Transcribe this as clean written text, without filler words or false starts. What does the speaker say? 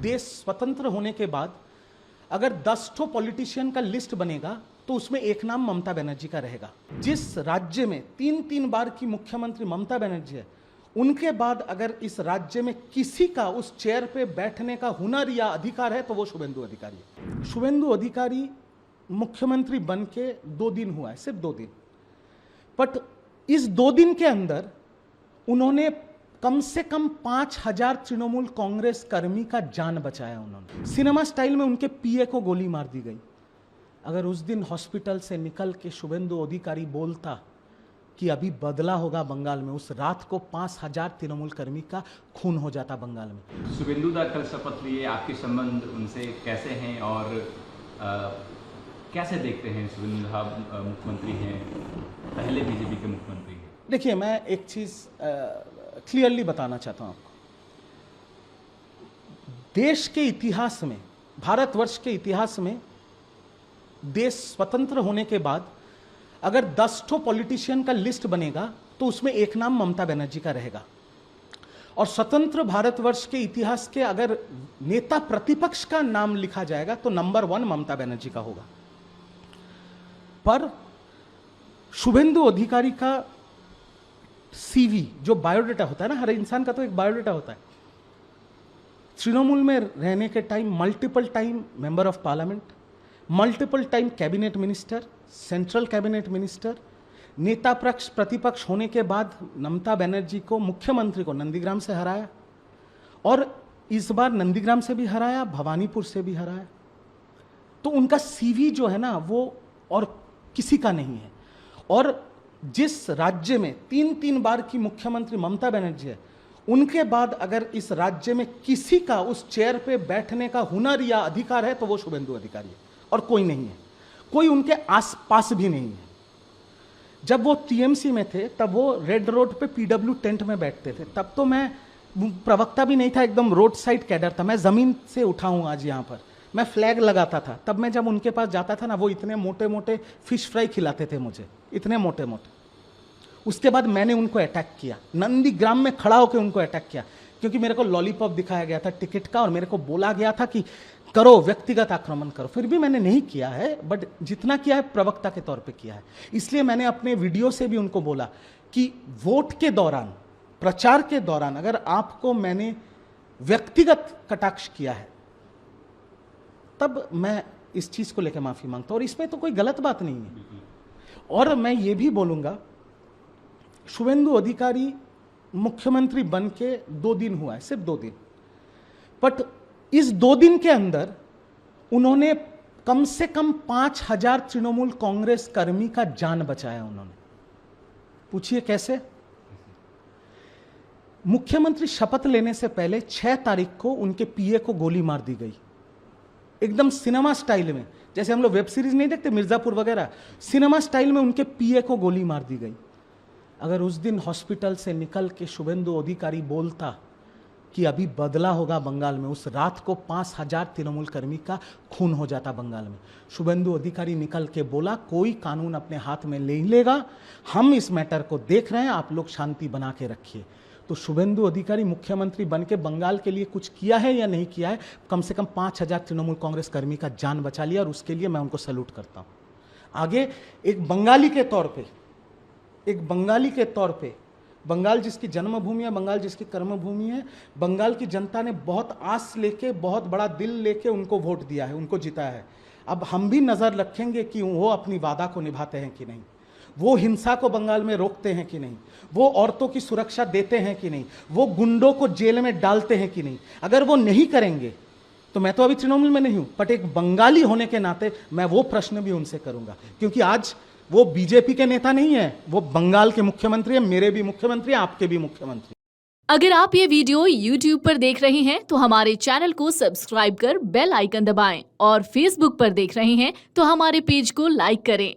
देश स्वतंत्र होने के बाद अगर 10 ठो पॉलिटिशियन का लिस्ट बनेगा तो उसमें एक नाम ममता बनर्जी का रहेगा। जिस राज्य में 3-3 बार की मुख्यमंत्री ममता बनर्जी है, उनके बाद अगर इस राज्य में किसी का उस चेयर पे बैठने का हुनर या अधिकार है तो वो शुभेंदु अधिकारी है। शुभेंदु अधिकारी मुख्यमंत्री बन के 2 दिन हुआ है, सिर्फ 2 दिन, बट इस 2 दिन के अंदर उन्होंने कम से कम 5000 तृणमूल कांग्रेस कर्मी का जान बचाया। उन्होंने सिनेमा स्टाइल में उनके पीए को गोली मार दी गई। अगर उस दिन हॉस्पिटल से निकल के शुभेंदु अधिकारी बोलता कि अभी बदला होगा बंगाल में, उस रात को 5000 तृणमूल कर्मी का खून हो जाता बंगाल में। शुभेंदु दा कल शपथ लिए, आपके संबंध उनसे कैसे हैं और कैसे देखते हैं? शुभेंदु दा मुख्यमंत्री हैं, पहले बीजेपी के मुख्यमंत्री हैं। देखिए, मैं एक चीज क्लियरली बताना चाहता हूं आपको। देश के इतिहास में, भारतवर्ष के इतिहास में, देश स्वतंत्र होने के बाद अगर 10 ठो पॉलिटिशियन का लिस्ट बनेगा तो उसमें एक नाम ममता बनर्जी का रहेगा। और स्वतंत्र भारतवर्ष के इतिहास के अगर नेता प्रतिपक्ष का नाम लिखा जाएगा तो नंबर 1 ममता बनर्जी का होगा। पर शुभेंदु अधिकारी का सीवी, जो बायोडाटा होता है ना, हर इंसान का तो एक बायोडाटा होता है। तृणमूल में रहने के time multiple time member of parliament, multiple time cabinet minister, central cabinet minister, नेता पक्ष प्रतिपक्ष होने के बाद ममता बनर्जी को, मुख्यमंत्री को नंदीग्राम से हराया और इस बार नंदीग्राम से भी हराया, भवानीपुर से भी हराया। तो उनका सीवी जो है ना, वो और किसी का नहीं है। और जिस राज्य में 3-3 बार की मुख्यमंत्री ममता बनर्जी है, उनके बाद अगर इस राज्य में किसी का उस चेयर पे बैठने का हुनर या अधिकार है तो वो शुभेंदु अधिकारी है, और कोई नहीं है। कोई उनके आसपास भी नहीं है। जब वो टीएमसी में थे तब वो रेड रोड पे पीडब्ल्यू टेंट में बैठते थे। तब तो मैं प्रवक्ता भी नहीं था, एकदम रोड साइड कैडर था। मैं जमीन से उठा हूं आज यहाँ पर। मैं फ्लैग लगाता था। तब मैं जब उनके पास जाता था ना, वो इतने मोटे मोटे फिश फ्राई खिलाते थे मुझे, इतने मोटे मोटे। उसके बाद मैंने उनको अटैक किया, नंदीग्राम में खड़ा होकर उनको अटैक किया, क्योंकि मेरे को लॉलीपॉप दिखाया गया था टिकट का और मेरे को बोला गया था कि करो, व्यक्तिगत आक्रमण करो। फिर भी मैंने नहीं किया है, बट जितना किया है प्रवक्ता के तौर पे किया है। इसलिए मैंने अपने वीडियो से भी उनको बोला कि वोट के दौरान, प्रचार के दौरान अगर आपको मैंने व्यक्तिगत कटाक्ष किया है तब मैं इस चीज को लेकर माफी मांगता हूं, और इसमें तो कोई गलत बात नहीं है। और मैं ये भी बोलूंगा, शुभेंदु अधिकारी मुख्यमंत्री बन के 2 दिन हुआ है, सिर्फ 2 दिन, बट इस 2 दिन के अंदर उन्होंने कम से कम 5000 तृणमूल कांग्रेस कर्मी का जान बचाया। उन्होंने, पूछिए कैसे? मुख्यमंत्री शपथ लेने से पहले 6 तारीख को उनके पीए को गोली मार दी गई, एकदम सिनेमा स्टाइल में। जैसे हम लोग वेब सीरीज नहीं देखते मिर्जापुर वगैरह, सिनेमा स्टाइल में उनके पीए को गोली मार दी गई। अगर उस दिन हॉस्पिटल से निकल के शुभेंदु अधिकारी बोलता कि अभी बदला होगा बंगाल में, उस रात को 5000 तृणमूल कर्मी का खून हो जाता बंगाल में। शुभेंदु अधिकारी निकल के बोला, कोई कानून अपने हाथ में ले लेगा, हम इस मैटर को देख रहे हैं, आप लोग शांति बना के रखिए। तो शुभेंदु अधिकारी मुख्यमंत्री बन के बंगाल के लिए कुछ किया है या नहीं किया है? कम से कम 5000 तृणमूल कांग्रेस कर्मी का जान बचा लिया, और उसके लिए मैं उनको सैल्यूट करता हूं। आगे एक बंगाली के तौर पे, बंगाल जिसकी जन्मभूमि है, बंगाल जिसकी कर्मभूमि है, बंगाल की जनता ने बहुत आस लेके, बहुत बड़ा दिल लेके उनको वोट दिया है, उनको जिताया है। अब हम भी नजर रखेंगे कि वो अपनी वादा को निभाते हैं कि नहीं, वो हिंसा को बंगाल में रोकते हैं कि नहीं, वो औरतों की सुरक्षा देते हैं कि नहीं, वो गुंडों को जेल में डालते हैं कि नहीं। अगर वो नहीं करेंगे तो मैं तो अभी तृणमूल में नहीं हूं, बट एक बंगाली होने के नाते मैं वो प्रश्न भी उनसे करूंगा, क्योंकि आज वो बीजेपी के नेता नहीं है, वो बंगाल के मुख्यमंत्री है, मेरे भी मुख्यमंत्री, आपके भी मुख्यमंत्री। अगर आप ये वीडियो YouTube पर देख रहे हैं तो हमारे चैनल को सब्सक्राइब कर बेल आइकन दबाएं, और Facebook पर देख रहे हैं तो हमारे पेज को लाइक करें।